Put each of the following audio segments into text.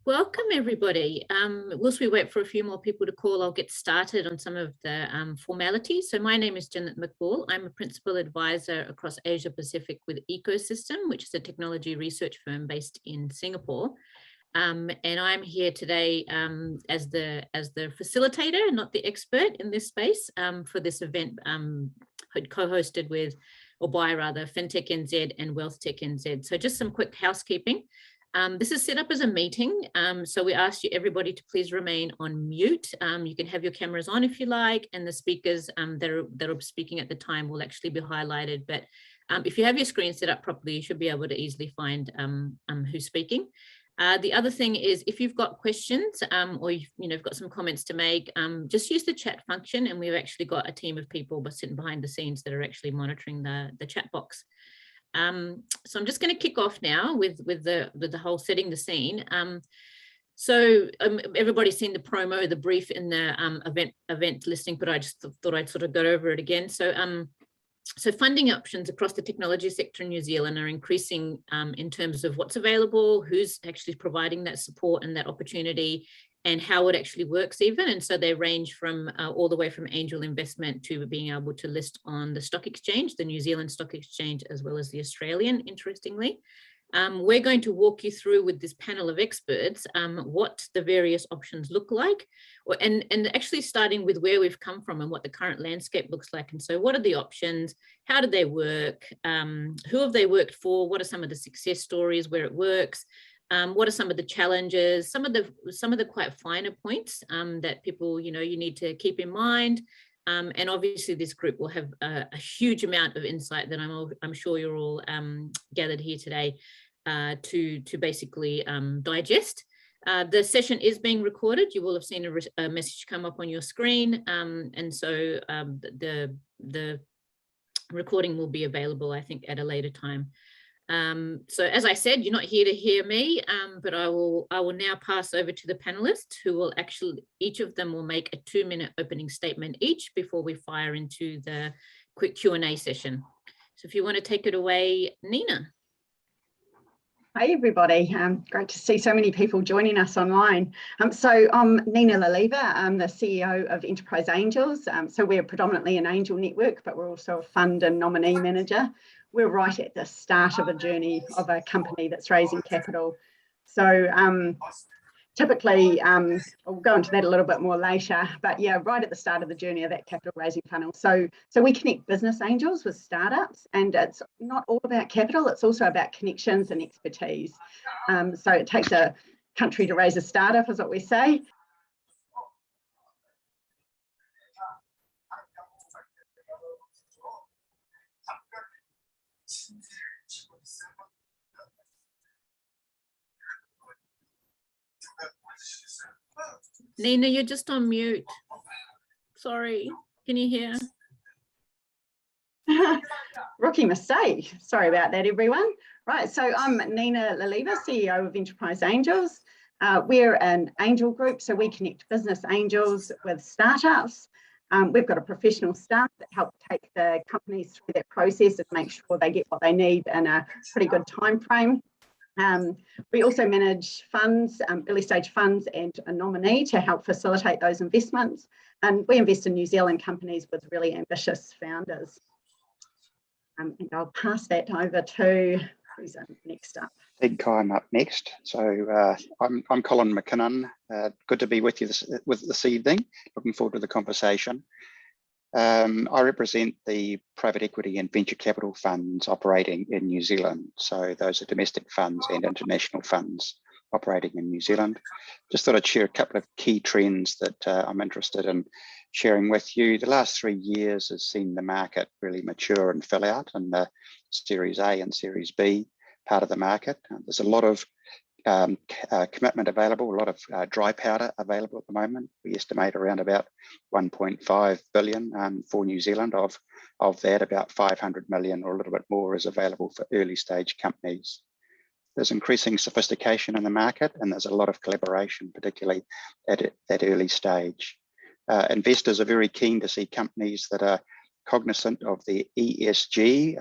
Welcome, everybody. Whilst we wait for a few more people to call, I'll get started on some of the formalities. So my name is Jannat Maqbool. I'm a principal advisor across Asia Pacific with Ecosystem, which is a technology research firm based in Singapore. And I'm here today as the facilitator, not the expert in this space, for this event co-hosted with, or by rather, FinTech NZ and Wealth Tech NZ. So just some quick housekeeping. This is set up as a meeting, so we ask you everybody to please remain on mute. You can have your cameras on if you like, and the speakers that are speaking at the time will actually be highlighted. But if you have your screen set up properly, you should be able to easily find who's speaking. The other thing is, if you've got questions or you've got some comments to make, just use the chat function, and we've actually got a team of people sitting behind the scenes that are actually monitoring the chat box. So I'm just going to kick off now with the whole setting the scene. So everybody's seen the promo, the brief in the event listing, but I just thought I'd sort of go over it again. So funding options across the technology sector in New Zealand are increasing in terms of what's available, who's actually providing that support and that opportunity, and how it actually works even. And so they range from all the way from angel investment to being able to list on the stock exchange, the New Zealand Stock Exchange, as well as the Australian, interestingly. We're going to walk you through with this panel of experts what the various options look like, and actually starting with where we've come from and what the current landscape looks like. And so what are the options? How do they work? Who have they worked for? What are some of the success stories where it works? What are some of the challenges, some of the quite finer points that people, you need to keep in mind. And obviously this group will have a huge amount of insight that I'm sure you're all gathered here today to basically digest. The session is being recorded. You will have seen a message come up on your screen. And so the recording will be available, I think, at a later time. So as I said, you're not here to hear me, but I will now pass over to the panelists, who will actually, each of them will make a 2-minute opening statement each before we fire into the quick Q&A session. So if you want to take it away, Nina. Hi everybody, great to see so many people joining us online. So I'm Nina Lievre, I'm the CEO of Enterprise Angels. So we're predominantly an angel network, but we're also a fund and nominee manager. We're right at the start of a journey of a company that's raising capital. So typically, we'll go into that a little bit more later, but yeah, right at the start of the journey of that capital raising funnel. So we connect business angels with startups, and it's not all about capital, it's also about connections and expertise. So it takes a country to raise a startup, is what we say. Nina, you're just on mute. Sorry, can you hear? Rookie mistake. Sorry about that, everyone. Right, so I'm Nina Lievre, CEO of Enterprise Angels. We're an angel group, so we connect business angels with startups. We've got a professional staff that help take the companies through that process and make sure they get what they need in a pretty good time frame. We also manage funds, early stage funds, and a nominee to help facilitate those investments. And we invest in New Zealand companies with really ambitious founders. And I'll pass that over to who's next up. I think I'm up next. So I'm Colin McKinnon. Good to be with you this evening. Looking forward to the conversation. I represent the private equity and venture capital funds operating in New Zealand. So those are domestic funds and international funds operating in New Zealand. Just thought I'd share a couple of key trends that I'm interested in sharing with you. The last 3 years has seen the market really mature and fill out in the Series A and Series B part of the market. There's a lot of commitment available, a lot of dry powder available at the moment. We estimate around about 1.5 billion for New Zealand. Of that, about 500 million or a little bit more is available for early stage companies. There's increasing sophistication in the market, and there's a lot of collaboration, particularly at that early stage. Investors are very keen to see companies that are cognizant of the ESG,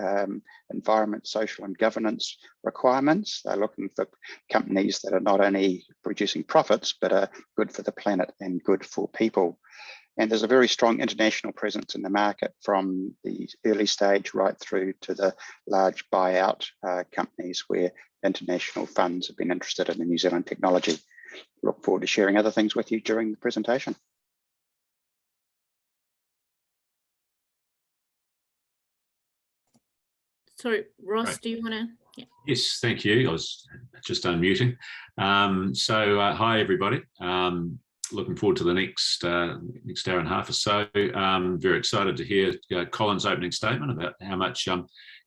environment, social and governance requirements. They're looking for companies that are not only producing profits, but are good for the planet and good for people. And there's a very strong international presence in the market, from the early stage right through to the large buyout companies where international funds have been interested in the New Zealand technology. Look forward to sharing other things with you during the presentation. Sorry, Ross, Right. do you want to? Yeah. Yes, thank you. I was just unmuting. Hi, everybody. Looking forward to the next hour and a half or so. Very excited to hear Colin's opening statement about how much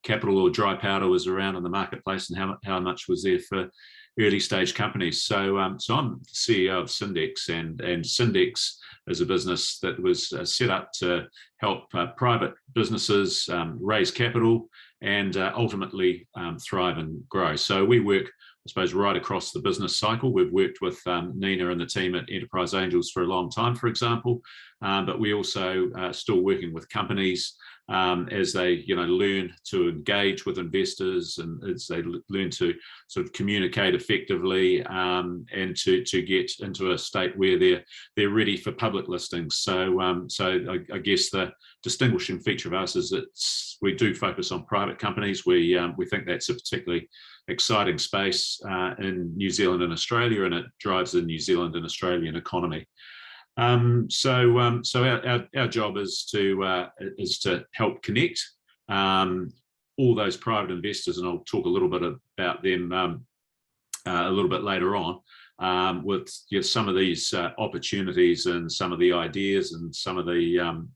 capital or dry powder was around in the marketplace and how much was there for early stage companies. So I'm the CEO of Syndex, and Syndex is a business that was set up to help private businesses raise capital and ultimately thrive and grow. So we work, I suppose, right across the business cycle. We've worked with Nina and the team at Enterprise Angels for a long time, for example, but we also still working with companies as they learn to engage with investors, and as they learn to sort of communicate effectively and to get into a state where they're ready for public listings. So I guess the distinguishing feature of us is that we do focus on private companies. We think that's a particularly exciting space in New Zealand and Australia, and it drives the New Zealand and Australian economy. So our job is to help connect all those private investors, and I'll talk a little bit about them a little bit later on, with some of these opportunities and some of the ideas and some of the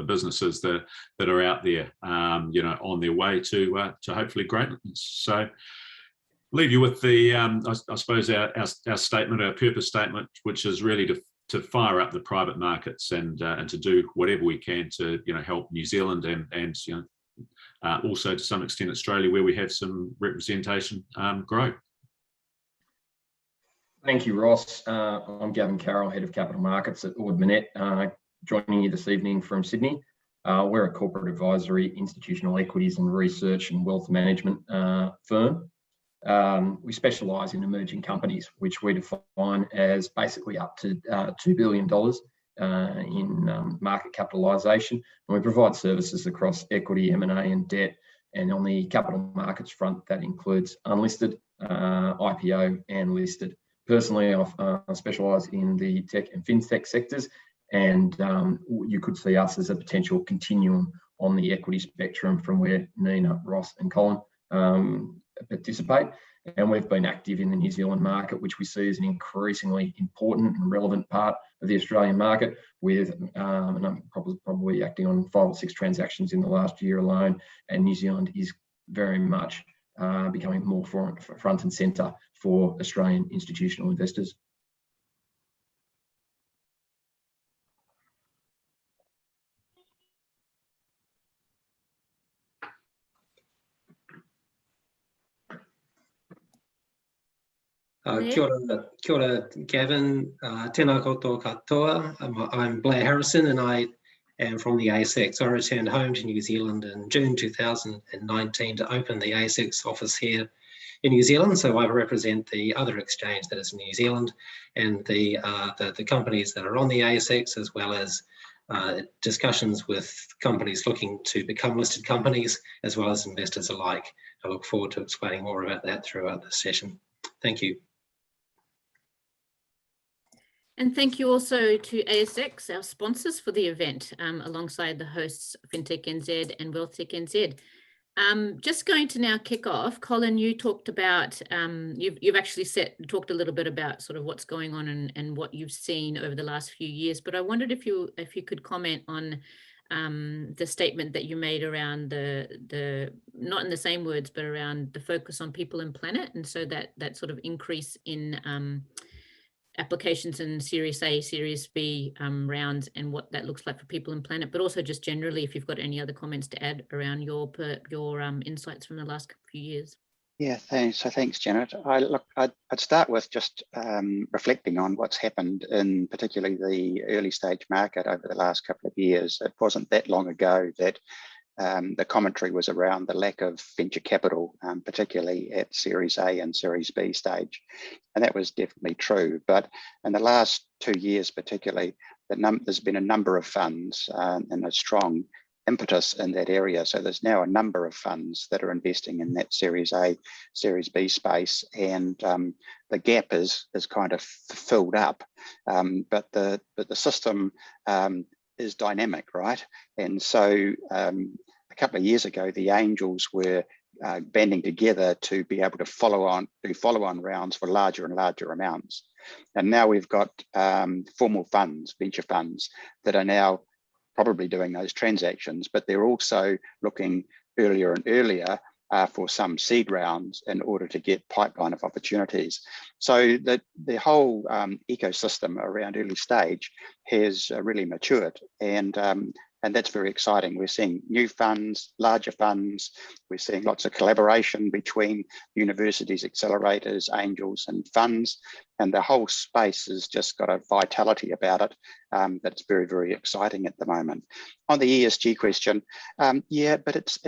businesses that are out there, on their way to hopefully greatness. So leave you with the, I suppose, our statement, our purpose statement, which is really to fire up the private markets and to do whatever we can to help New Zealand and also to some extent Australia, where we have some representation, grow. Thank you, Ross. I'm Gavin Carroll, Head of Capital Markets at Ord Minnett, joining you this evening from Sydney. We're a corporate advisory, institutional equities and research and wealth management firm. We specialise in emerging companies, which we define as basically up to $2 billion in market capitalisation. And we provide services across equity, M&A and debt. And on the capital markets front, that includes unlisted, IPO and listed. Personally, I specialise in the tech and fintech sectors, and you could see us as a potential continuum on the equity spectrum from where Nina, Ross and Colin participate. And we've been active in the New Zealand market, which we see as an increasingly important and relevant part of the Australian market, with and I'm probably acting on 5 or 6 transactions in the last year alone. And New Zealand is very much becoming more front and centre for Australian institutional investors. Kia ora, Gavin. Tēnā koutou katoa. I'm Blair Harrison, and I am from the ASX. I returned home to New Zealand in June 2019 to open the ASX office here in New Zealand. So I represent the other exchange that is in New Zealand, and the companies that are on the ASX, as well as discussions with companies looking to become listed companies, as well as investors alike. I look forward to explaining more about that throughout the session. Thank you. And thank you also to ASX, our sponsors for the event, alongside the hosts FinTech NZ and WealthTech NZ. Just going to now kick off. Colin, you talked about, you've actually talked a little bit about sort of what's going on and what you've seen over the last few years, but I wondered if you could comment on the statement that you made around the not in the same words, but around the focus on people and planet, and so that sort of increase in applications in Series A, Series B rounds, and what that looks like for people and planet, but also just generally, if you've got any other comments to add around your insights from the last few years. Yeah, thanks. So thanks, Jannat. I'd start with just reflecting on what's happened in particularly the early stage market over the last couple of years. It wasn't that long ago that the commentary was around the lack of venture capital, particularly at Series A and Series B stage. And that was definitely true. But in the last 2 years, particularly, there's been a number of funds and a strong impetus in that area. So there's now a number of funds that are investing in that Series A, Series B space, and the gap is kind of filled up. But the system is dynamic, right? And so a couple of years ago, the angels were banding together to be able to do follow-on rounds for larger and larger amounts. And now we've got formal funds, venture funds, that are now probably doing those transactions, but they're also looking earlier and earlier for some seed rounds in order to get pipeline of opportunities. So the whole ecosystem around early stage has really matured, and that's very exciting. We're seeing new funds, larger funds. We're seeing lots of collaboration between universities, accelerators, angels, and funds. And the whole space has just got a vitality about it that's very, very exciting at the moment. On the ESG question, yeah, but it's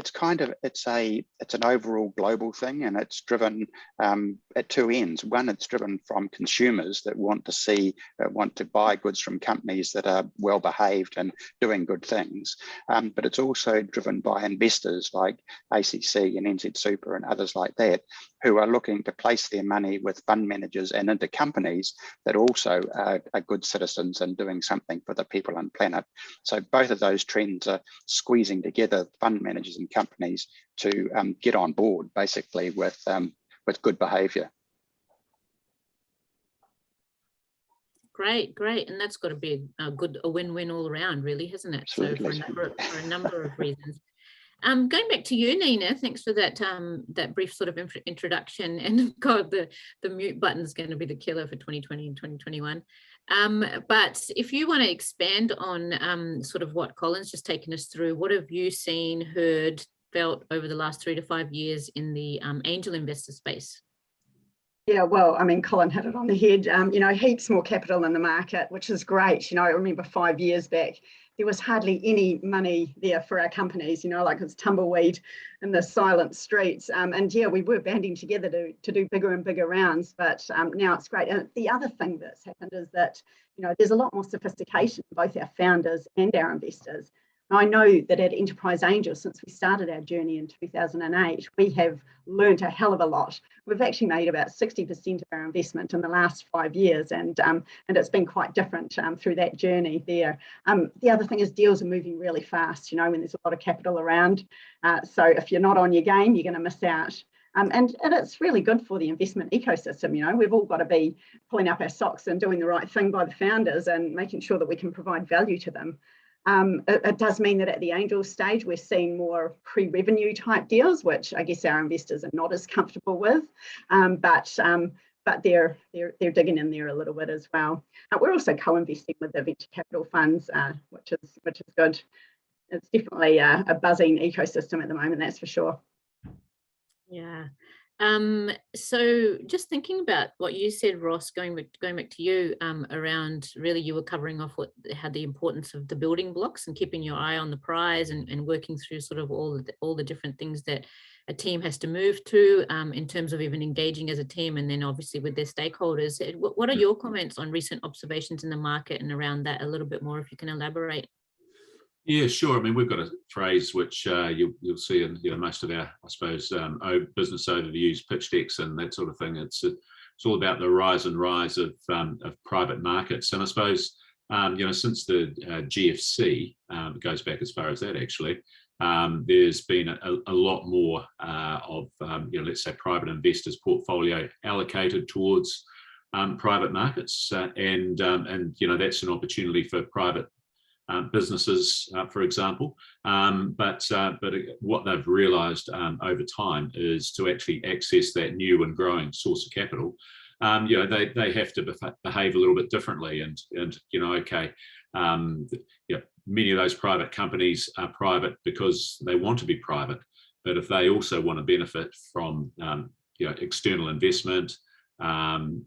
an overall global thing, and it's driven at two ends. One, it's driven from consumers that want to buy goods from companies that are well behaved and doing good things. But it's also driven by investors like ACC and NZ Super and others like that, who are looking to place their money with fund managers and into companies that also are good citizens and doing something for the people and planet. So both of those trends are squeezing together fund managers and companies to get on board, basically, with good behaviour. Great, and that's got to be a win-win all around, really, hasn't it? Absolutely. So for a number of reasons. Going back to you, Nina, thanks for that that brief sort of introduction. And God, the mute button is going to be the killer for 2020 and 2021. But if you want to expand on sort of what Colin's just taken us through, what have you seen, heard, felt over the last 3 to 5 years in the angel investor space? Yeah, well, I mean, Colin hit it on the head. Heaps more capital in the market, which is great. I remember 5 years back, there was hardly any money there for our companies, like it's tumbleweed in the silent streets. And yeah, we were banding together to do bigger and bigger rounds, but now it's great. And the other thing that's happened is that, there's a lot more sophistication in both our founders and our investors. Now, I know that at Enterprise Angels, since we started our journey in 2008, we have learned a hell of a lot. We've actually made about 60% of our investment in the last 5 years, and it's been quite different through that journey there. The other thing is deals are moving really fast, when there's a lot of capital around. So if you're not on your game, you're going to miss out. And it's really good for the investment ecosystem. We've all got to be pulling up our socks and doing the right thing by the founders and making sure that we can provide value to them. It does mean that at the angel stage, we're seeing more pre-revenue type deals, which I guess our investors are not as comfortable with, but they're digging in there a little bit as well. We're also co-investing with the venture capital funds, which is good. It's definitely a buzzing ecosystem at the moment, that's for sure. Yeah. So just thinking about what you said, Ross, going back to you, around really you were covering off how the importance of the building blocks and keeping your eye on the prize and working through sort of all the different things that a team has to move to in terms of even engaging as a team, and then obviously with their stakeholders. What are your comments on recent observations in the market and around that a little bit more, if you can elaborate? Yeah, sure. I mean, we've got a phrase which you'll see in most of our, I suppose, business overviews, pitch decks, and that sort of thing. It's all about the rise of private markets, and I suppose since the GFC, it goes back as far as that actually. There's been a lot more of let's say private investors' portfolio allocated towards private markets, and that's an opportunity for private businesses, for example, but what they've realised over time is to actually access that new and growing source of capital, they have to behave a little bit differently, and many of those private companies are private because they want to be private, but if they also want to benefit from external investment,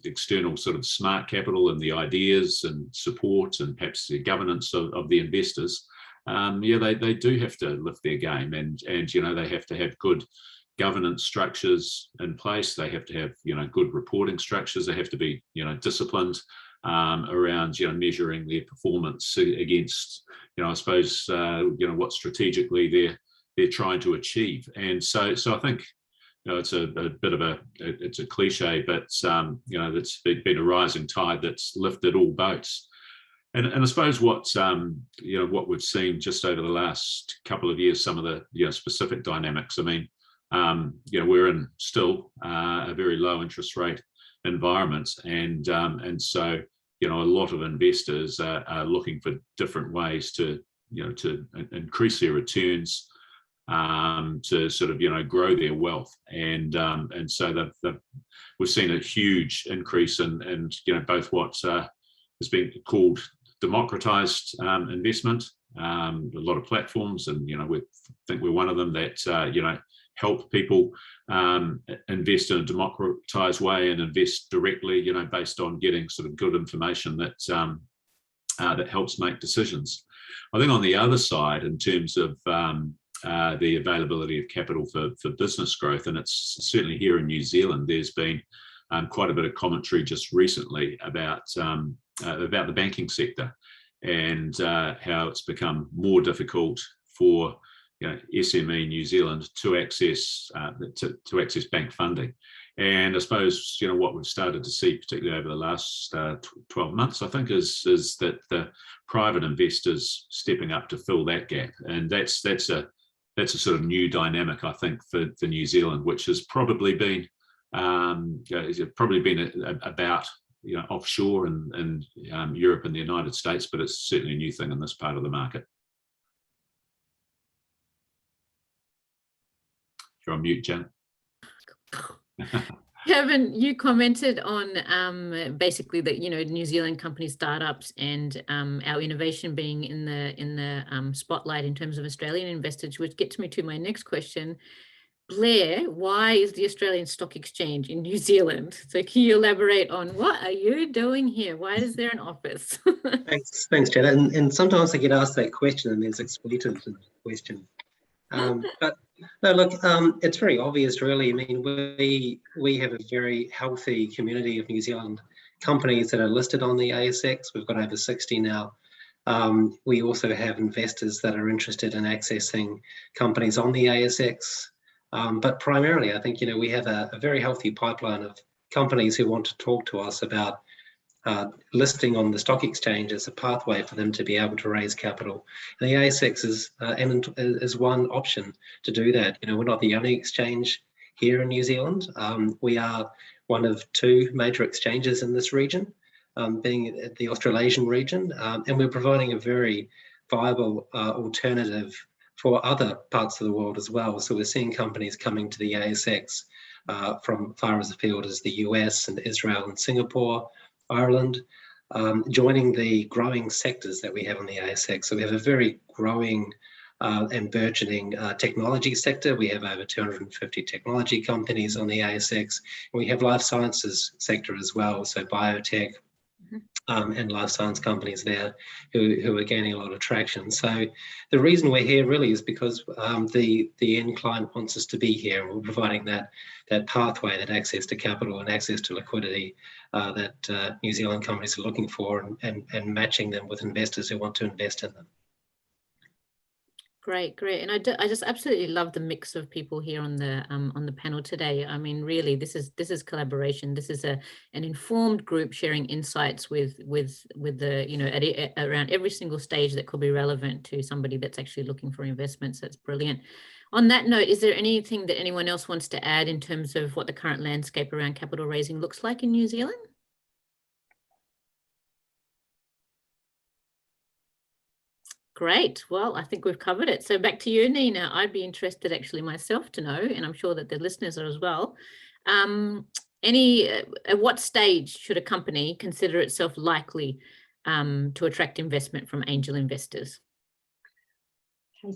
external sort of smart capital and the ideas and support and perhaps the governance of the investors, they do have to lift their game, and they have to have good governance structures in place. They have to have good reporting structures. They have to be disciplined around measuring their performance against I suppose what strategically they're trying to achieve. And so I think it's a bit of it's a cliche, but that's been a rising tide that's lifted all boats. And I suppose what we've seen just over the last couple of years, some of the specific dynamics. I mean, we're in still a very low interest rate environment, and so a lot of investors are looking for different ways to increase their returns, to sort of grow their wealth, and so we've seen a huge increase in both what has been called democratized investment. A lot of platforms, and we think we're one of them that help people invest in a democratized way and invest directly, based on getting sort of good information that helps make decisions. I think on the other side, in terms of the availability of capital for business growth, and it's certainly here in New Zealand, there's been quite a bit of commentary just recently about the banking sector, and how it's become more difficult for SME New Zealand to access bank funding. And I suppose what we've started to see, particularly over the last 12 months, I think, is that the private investors stepping up to fill that gap, and that's a sort of new dynamic, I think, for New Zealand, which has probably been about offshore and Europe and the United States, but it's certainly a new thing in this part of the market. You're on mute, Jen. Kevin, you commented on basically that New Zealand company startups and our innovation being in the spotlight in terms of Australian investors, which gets me to my next question. Blair, why is the Australian Stock Exchange in New Zealand? So can you elaborate on what are you doing here? Why is there an office? Thanks, Jannat. And sometimes I get asked that question, and there's expletives in the question. But no, look, it's very obvious, really. I mean, we have a very healthy community of New Zealand companies that are listed on the ASX. We've got over 60 now. We also have investors that are interested in accessing companies on the ASX. But primarily, I think, we have a very healthy pipeline of companies who want to talk to us about listing on the stock exchange as a pathway for them to be able to raise capital. And the ASX is one option to do that. We're not the only exchange here in New Zealand. We are one of two major exchanges in this region, being the Australasian region, and we're providing a very viable alternative for other parts of the world as well. So we're seeing companies coming to the ASX from far as afield as the US and Israel and Singapore, Ireland, joining the growing sectors that we have on the ASX. So we have a very growing and burgeoning technology sector. We have over 250 technology companies on the ASX. And we have life sciences sector as well, so biotech, and life science companies there who are gaining a lot of traction. So the reason we're here really is because the end client wants us to be here, and we're providing that pathway, that access to capital and access to liquidity that New Zealand companies are looking for, and matching them with investors who want to invest in them. Great. And I just absolutely love the mix of people here on the panel today. I mean, really, this is collaboration. This is an informed group sharing insights with the around every single stage that could be relevant to somebody that's actually looking for investments. That's brilliant. On that note, is there anything that anyone else wants to add in terms of what the current landscape around capital raising looks like in New Zealand? Great. Well, I think we've covered it. So back to you, Nina. I'd be interested actually myself to know, and I'm sure that the listeners are as well. At what stage should a company consider itself likely to attract investment from angel investors?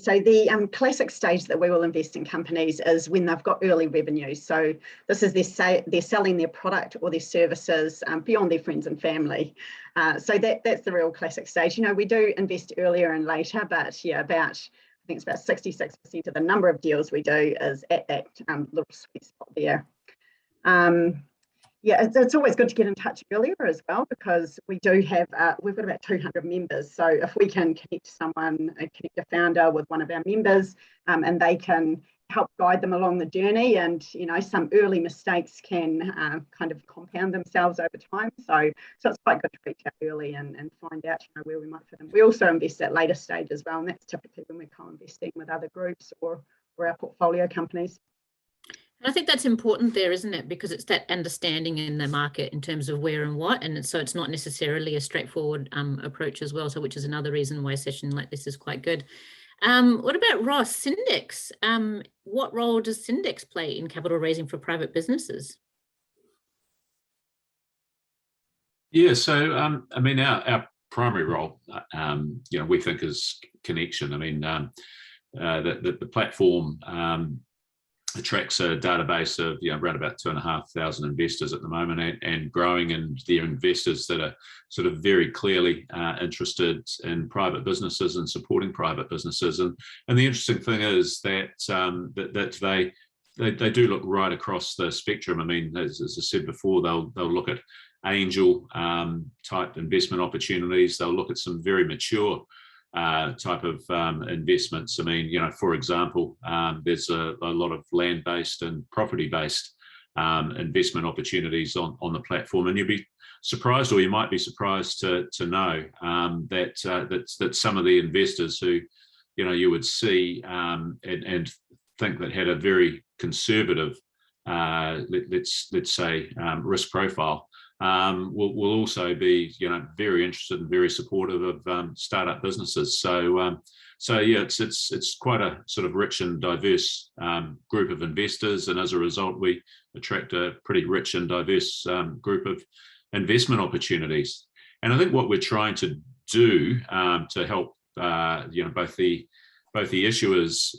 So the classic stage that we will invest in companies is when they've got early revenue. So this is they're selling their product or their services beyond their friends and family. So that's the real classic stage. You know, we do invest earlier and later, but yeah, I think it's about 66% of the number of deals we do is at that little sweet spot there. Yeah, it's always good to get in touch earlier as well, because we do have, we've got about 200 members. So if we can connect someone, connect a founder with one of our members, and they can help guide them along the journey, and, you know, some early mistakes can kind of compound themselves over time. So it's quite good to reach out early and find out, you know, where we might fit in. We also invest at later stage as well, and that's typically when we're co-investing with other groups or our portfolio companies. And I think that's important there, isn't it? Because it's that understanding in the market in terms of where and what, and so it's not necessarily a straightforward approach as well. So, which is another reason why a session like this is quite good. What about Ross, Syndex? What role does Syndex play in capital raising for private businesses? Yeah, so I mean, our primary role, you know, we think is connection. I mean, the platform attracts a database of, you know, around about 2,500 investors at the moment, and growing, and they're investors that are sort of very clearly interested in private businesses and supporting private businesses. And the interesting thing is that that they do look right across the spectrum. I mean, as I said before, they'll look at angel type investment opportunities. They'll look at some very mature type of investments. I mean, you know, for example, there's a lot of land-based and property-based investment opportunities on the platform, and you'll be surprised, or you might be surprised to know that some of the investors who, you know, you would see and think that had a very conservative, let's say, risk profile, will also be, you know, very interested and very supportive of startup businesses. So yeah, it's quite a sort of rich and diverse group of investors, and as a result, we attract a pretty rich and diverse group of investment opportunities. And I think what we're trying to do to help, you know, both the issuers,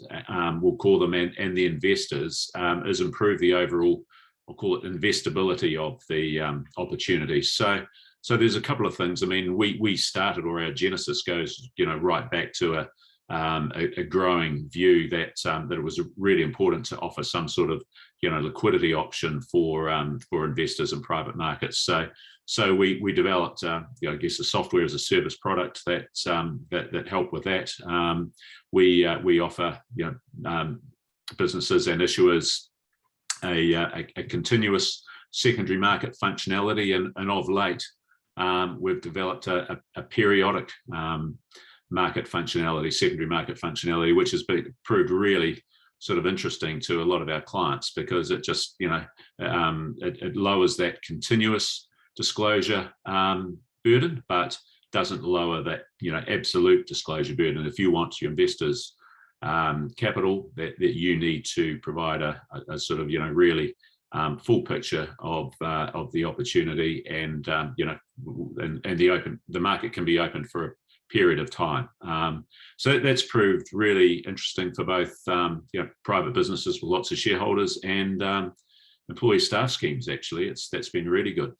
we'll call them, and the investors, is improve the overall, I'll call it, investability of the opportunities. So there's a couple of things. I mean, we started, or our genesis goes, you know, right back to a growing view that it was really important to offer some sort of, you know, liquidity option for investors in private markets. So we developed, you know, I guess, a software as a service product that helped with that. We offer, you know, businesses and issuers a continuous secondary market functionality, and of late we've developed a periodic market functionality, secondary market functionality, which has been proved really sort of interesting to a lot of our clients, because it just, you know, it lowers that continuous disclosure burden, but doesn't lower that, you know, absolute disclosure burden. If you want your investors capital, that you need to provide a sort of, you know, really full picture of the opportunity, and you know, and the market can be open for a period of time. So that's proved really interesting for both you know, private businesses with lots of shareholders and employee staff schemes. Actually, that's been really good.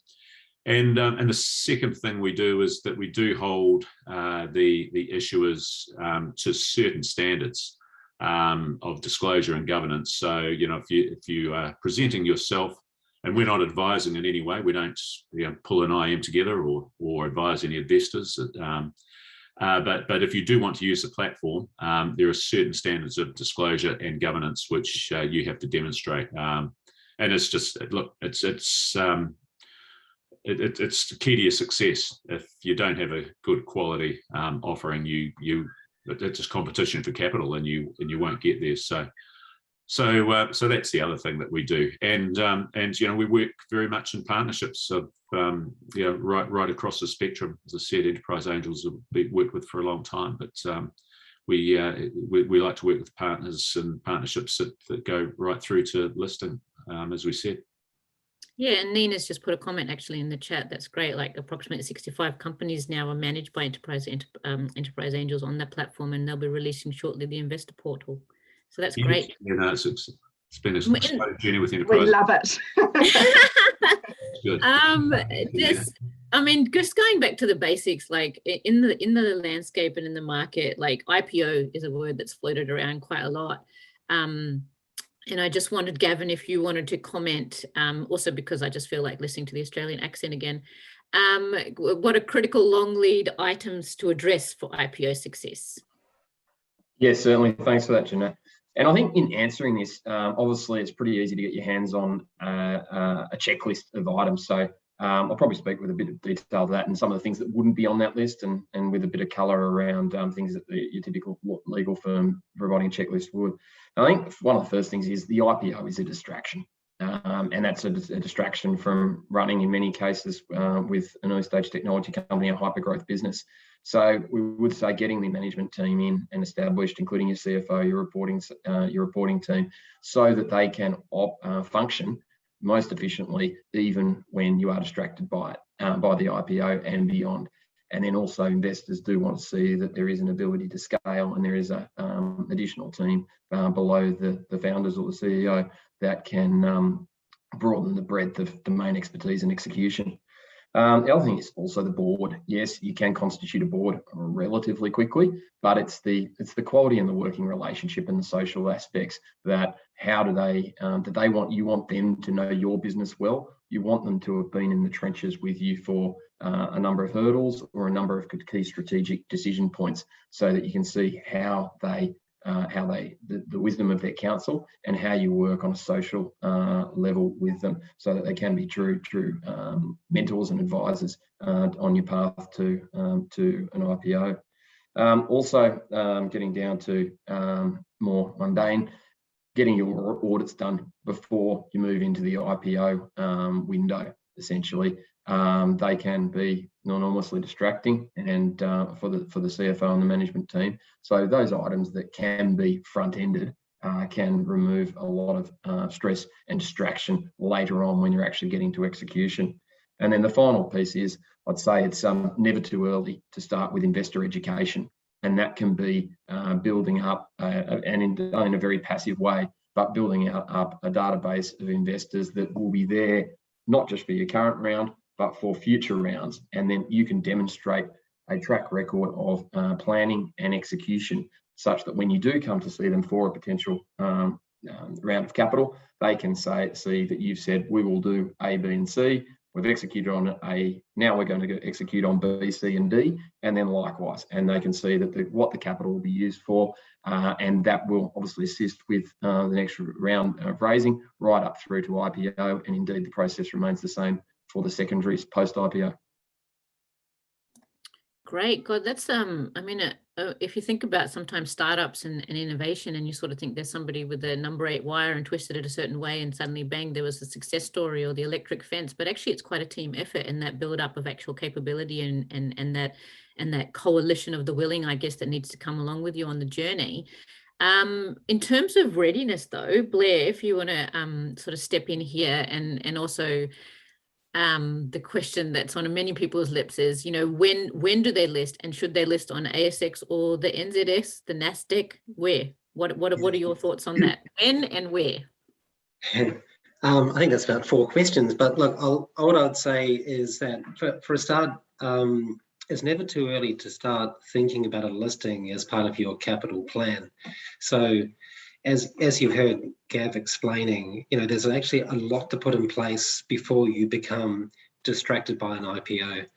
And the second thing we do is that we do hold the issuers to certain standards of disclosure and governance. So, you know, if you are presenting yourself, and we're not advising in any way, we don't, you know, pull an IM together or advise any investors. But if you do want to use the platform, there are certain standards of disclosure and governance which you have to demonstrate. And it's just, look, it's the key to your success. If you don't have a good quality offering, it's just competition for capital, and you won't get there. So that's the other thing that we do. And you know, we work very much in partnerships of you know, right across the spectrum. As I said, Enterprise Angels have been worked with for a long time, but we like to work with partners and partnerships that go right through to listing, as we said. Yeah, and Nina's just put a comment actually in the chat. That's great. Like approximately 65 companies now are managed by enterprise angels on that platform, and they'll be releasing shortly the investor portal. So that's great. You know, it's been a slow journey with We enterprise. love it. Good. I mean, just going back to the basics, like in the landscape and in the market, like IPO is a word that's floated around quite a lot. And I just wanted, Gavin, if you wanted to comment, also because I just feel like listening to the Australian accent again, what are critical long lead items to address for IPO success? Yes, certainly. Thanks for that, Jannat. And I think in answering this, obviously it's pretty easy to get your hands on a checklist of items. So I'll probably speak with a bit of detail to that and some of the things that wouldn't be on that list, and with a bit of colour around things that your typical legal firm providing a checklist would. I think one of the first things is the IPO is a distraction. And that's a distraction from running, in many cases, with an early stage technology company, a hyper-growth business. So we would say getting the management team in and established, including your CFO, your reporting team, so that they can function most efficiently, even when you are distracted by it, by the IPO and beyond. And then also investors do want to see that there is an ability to scale, and there is a additional team below the founders or the CEO that can broaden the breadth of domain expertise and execution. The other thing is also the board. Yes, you can constitute a board relatively quickly, but it's the quality and the working relationship and the social aspects that how do they you want them to know your business well. You want them to have been in the trenches with you for a number of hurdles or a number of key strategic decision points, so that you can see how the wisdom of their counsel and how you work on a social level with them, so that they can be true mentors and advisors on your path to an IPO. Also, getting down to more mundane, getting your audits done before you move into the IPO window, essentially. They can be enormously distracting, and for the CFO and the management team. So those items that can be front-ended can remove a lot of stress and distraction later on when you're actually getting to execution. And then the final piece is, I'd say it's never too early to start with investor education, and that can be building up, and in a very passive way, but building up a database of investors that will be there not just for your current round, but for future rounds. And then you can demonstrate a track record of planning and execution, such that when you do come to see them for a potential round of capital, they can see that you've said, we will do A, B, and C. We've executed on A, now we're going to execute on B, C, and D, and then likewise. And they can see that what the capital will be used for, and that will obviously assist with the next round of raising, right up through to IPO, and indeed the process remains the same for the secondaries post-IPO. Great, God, that's I mean, if you think about sometimes startups and innovation, and you sort of think there's somebody with a number 8 wire and twisted it a certain way, and suddenly bang, there was a success story, or the electric fence. But actually, it's quite a team effort, and that build up of actual capability and that coalition of the willing, I guess, that needs to come along with you on the journey. In terms of readiness, though, Blair, if you want to sort of step in here, and also the question that's on many people's lips is, when do they list, and should they list on ASX or the NZS, the NASDAQ? Where? What are your thoughts on that? When and where? I think that's about 4 questions, but look, what I'd say is that for a start, it's never too early to start thinking about a listing as part of your capital plan. So as you heard Gav explaining, there's actually a lot to put in place before you become distracted by an IPO.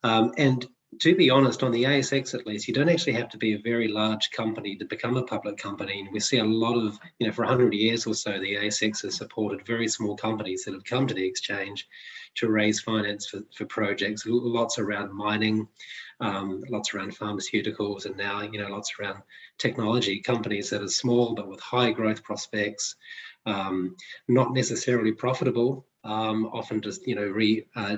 And to be honest, on the ASX at least, you don't actually have to be a very large company to become a public company. And we see a lot of, for 100 years or so, the ASX has supported very small companies that have come to the exchange to raise finance for projects, lots around mining, lots around pharmaceuticals, and now, lots around technology companies that are small but with high growth prospects, not necessarily profitable, often just,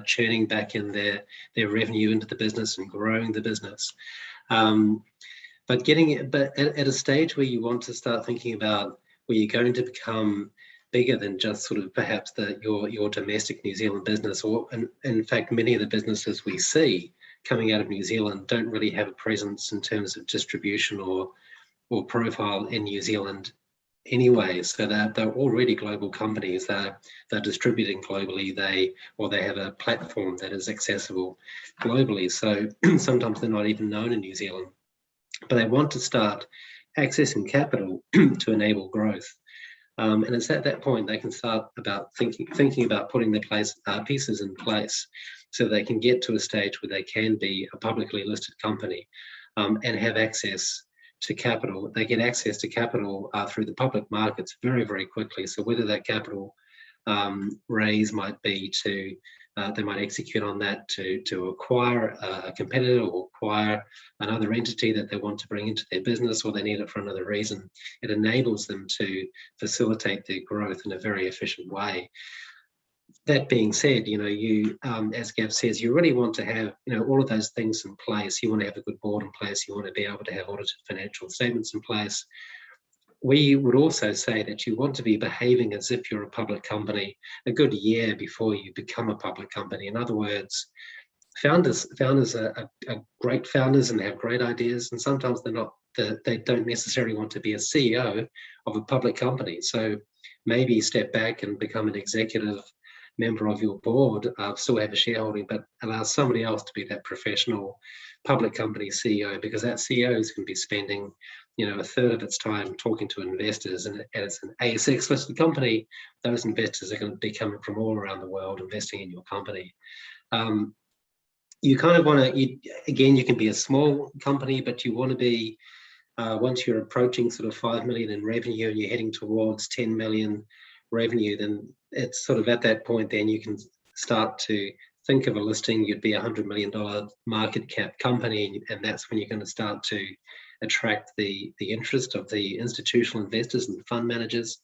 churning back in their revenue into the business and growing the business. But at a stage where you want to start thinking about where you're going to become bigger than just sort of perhaps your domestic New Zealand business, or in fact, many of the businesses we see coming out of New Zealand don't really have a presence in terms of distribution or profile in New Zealand anyway. So they're already global companies. They're distributing globally. They have a platform that is accessible globally. So sometimes they're not even known in New Zealand, but they want to start accessing capital to enable growth. And it's at that point they can start about thinking about putting their pieces in place, so they can get to a stage where they can be a publicly listed company and have access to capital. They get access to capital through the public markets very, very quickly. So whether that capital raise might be to, they might execute on that to acquire a competitor or acquire another entity that they want to bring into their business, or they need it for another reason. It enables them to facilitate their growth in a very efficient way. That being said, you, as Gav says, you really want to have, all of those things in place. You want to have a good board in place. You want to be able to have audited financial statements in place. We would also say that you want to be behaving as if you're a public company a good year before you become a public company. In other words, founders are great founders and they have great ideas, and sometimes they don't necessarily want to be a CEO of a public company. So maybe step back and become an executive member of your board, still have a shareholding, but allow somebody else to be that professional public company CEO, because that CEO is going to be spending, a third of its time talking to investors. And as an ASX listed company, those investors are going to be coming from all around the world investing in your company. You kind of want to, again, you can be a small company, but you want to be, once you're approaching sort of 5 million in revenue and you're heading towards 10 million revenue, then it's sort of at that point, then you can start to think of a listing. You'd be $100 million market cap company, and that's when you're going to start to attract the interest of the institutional investors and fund managers.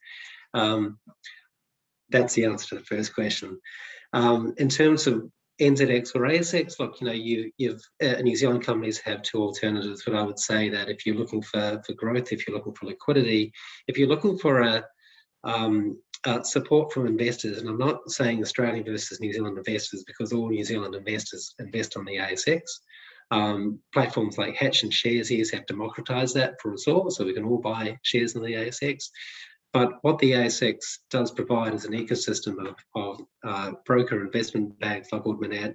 That's the answer to the first question. In terms of NZX or ASX, look, New Zealand companies have two alternatives, but I would say that if you're looking for growth, if you're looking for liquidity, if you're looking for support from investors, and I'm not saying Australian versus New Zealand investors, because all New Zealand investors invest on the ASX. Platforms like Hatch and Sharesies have democratized that for us all, so we can all buy shares in the ASX. But what the ASX does provide is an ecosystem of broker investment banks like Ord Minnett,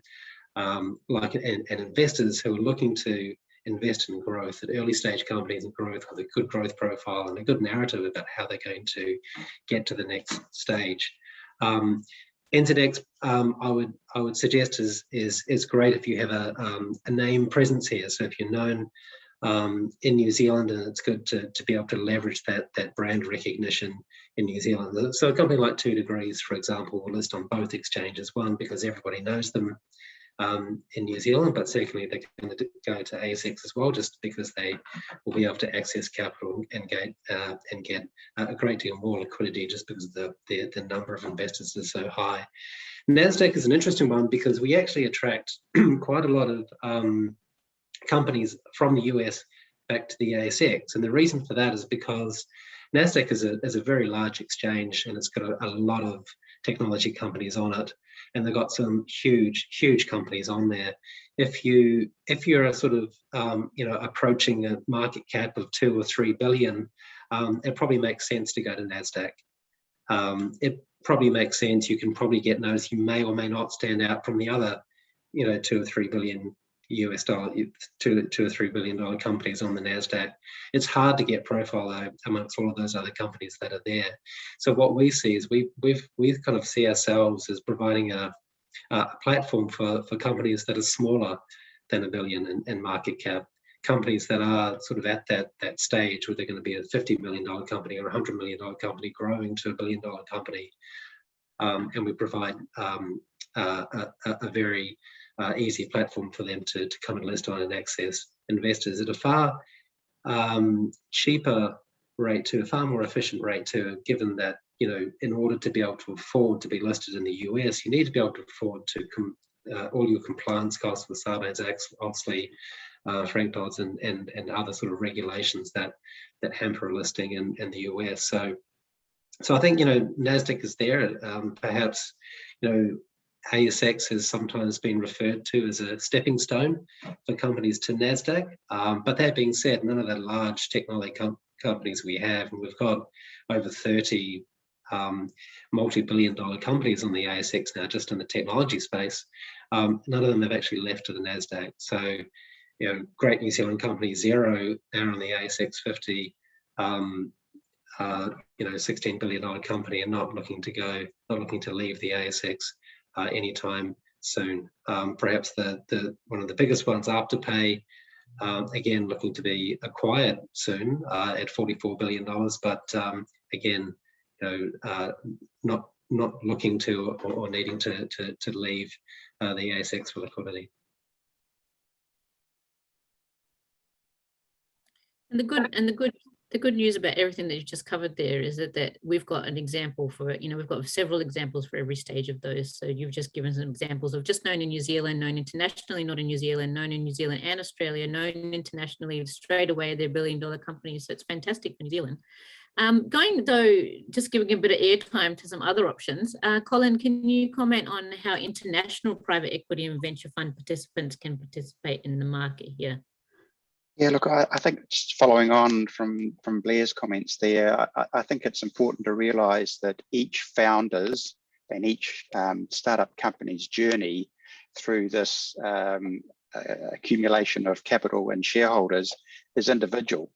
and investors who are looking to invest in growth at early stage companies and growth with a good growth profile and a good narrative about how they're going to get to the next stage. NZX, I would suggest is great if you have a name presence here. So if you're known in New Zealand, and it's good to be able to leverage that brand recognition in New Zealand. So a company like 2 Degrees, for example, will list on both exchanges. One, because everybody knows them in New Zealand, but secondly, they're going to go to ASX as well, just because they will be able to access capital and get a great deal more liquidity, just because the number of investors is so high. NASDAQ is an interesting one because we actually attract quite a lot of companies from the US back to the ASX, and the reason for that is because NASDAQ is a very large exchange, and it's got a lot of technology companies on it, and they've got some huge companies on there. If you're a sort of approaching a market cap of 2 or 3 billion, it probably makes sense to go to NASDAQ. It probably makes sense. You can probably get noticed. You may or may not stand out from the other 2 or 3 billion US dollar, $2 or $3 billion companies on the NASDAQ. It's hard to get profile though amongst all of those other companies that are there. So what we see is we kind of see ourselves as providing a platform for companies that are smaller than $1 billion in market cap, companies that are sort of at that stage where they're going to be a $50 million company or a $100 million company growing to $1 billion company, and we provide a very easy platform for them to come and list on and access investors at a far cheaper rate too, a far more efficient rate too, given that, in order to be able to afford to be listed in the US, you need to be able to afford to all your compliance costs with Sarbanes-Oxley, obviously, Frank Dodds and other sort of regulations that hamper a listing in the US. So So I think, NASDAQ is there. Perhaps, ASX has sometimes been referred to as a stepping stone for companies to NASDAQ. But that being said, none of the large technology companies we have, and we've got over 30 multi-billion-dollar companies on the ASX now, just in the technology space, none of them have actually left to the NASDAQ. So, great New Zealand company Xero, they're on the ASX 50, $16 billion company, and not looking to leave the ASX anytime soon. Perhaps one of the biggest ones, Afterpay, again looking to be acquired soon at $44 billion, but again, not looking to or needing to leave the ASX for liquidity. And the good news about everything that you've just covered there is that we've got an example for it. We've got several examples for every stage of those. So you've just given some examples of just known in New Zealand, known internationally, not in New Zealand, known in New Zealand and Australia, known internationally. Straight away, they're billion-dollar companies. So it's fantastic for New Zealand. Going though, just giving a bit of airtime to some other options. Colin, can you comment on how international private equity and venture fund participants can participate in the market here? Yeah, look, I think just following on from Blair's comments there, I think it's important to realise that each founder's and each startup company's journey through this accumulation of capital and shareholders is individual.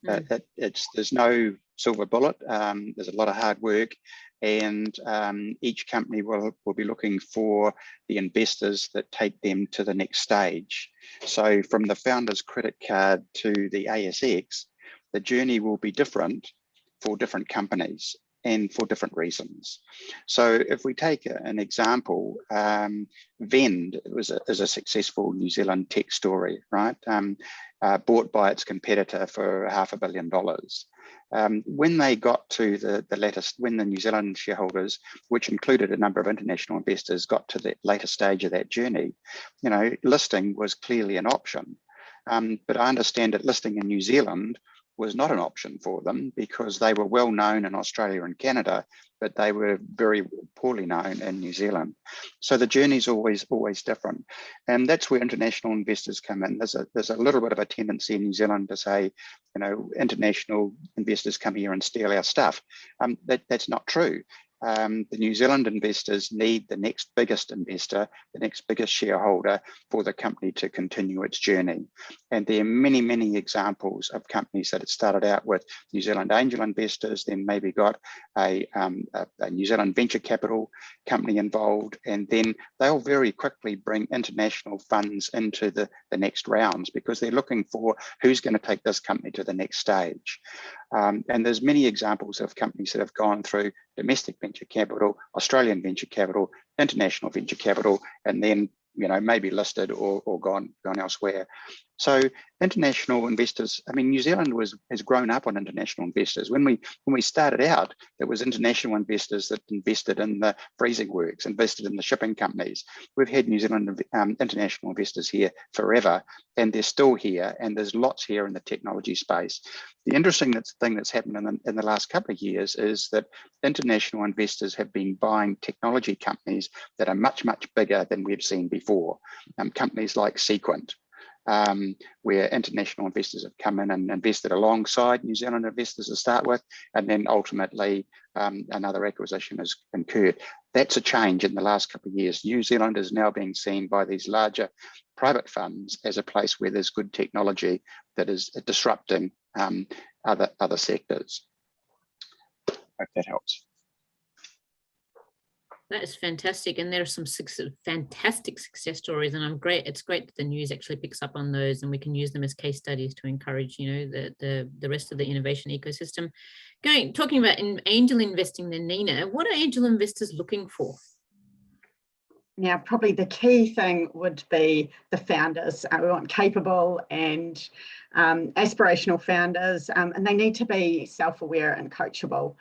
There's no silver bullet. There's a lot of hard work, and each company will be looking for the investors that take them to the next stage. So from the founder's credit card to the ASX, the journey will be different for different companies and for different reasons. So if we take an example, Vend is a successful New Zealand tech story, right? Bought by its competitor for $500 million. When they got to the latest, when the New Zealand shareholders, which included a number of international investors, got to the later stage of that journey, listing was clearly an option. But I understand that listing in New Zealand was not an option for them because they were well known in Australia and Canada, but they were very poorly known in New Zealand. So the journey's always different. And that's where international investors come in. There's a little bit of a tendency in New Zealand to say, international investors come here and steal our stuff. That's not true. The New Zealand investors need the next biggest investor, the next biggest shareholder for the company to continue its journey. And there are many, many examples of companies that had started out with New Zealand angel investors, then maybe got a New Zealand venture capital company involved, and then they'll very quickly bring international funds into the next rounds because they're looking for who's going to take this company to the next stage. And there's many examples of companies that have gone through domestic venture capital, Australian venture capital, international venture capital, and then maybe listed or gone elsewhere. So international investors, New Zealand has grown up on international investors. When we started out, there was international investors that invested in the freezing works, invested in the shipping companies. We've had New Zealand international investors here forever, and they're still here, and there's lots here in the technology space. The interesting thing that's happened in the last couple of years is that international investors have been buying technology companies that are much, much bigger than we've seen before. Companies like Sequent, where international investors have come in and invested alongside New Zealand investors to start with, and then ultimately another acquisition has occurred. That's a change in the last couple of years. New Zealand is now being seen by these larger private funds as a place where there's good technology that is disrupting other sectors. Hope that helps. That is fantastic, and there are some fantastic success stories, and it's great that the news actually picks up on those, and we can use them as case studies to encourage, the rest of the innovation ecosystem. Talking about angel investing, then Nina, what are angel investors looking for? Now, probably the key thing would be the founders. We want capable and aspirational founders, and they need to be self-aware and coachable.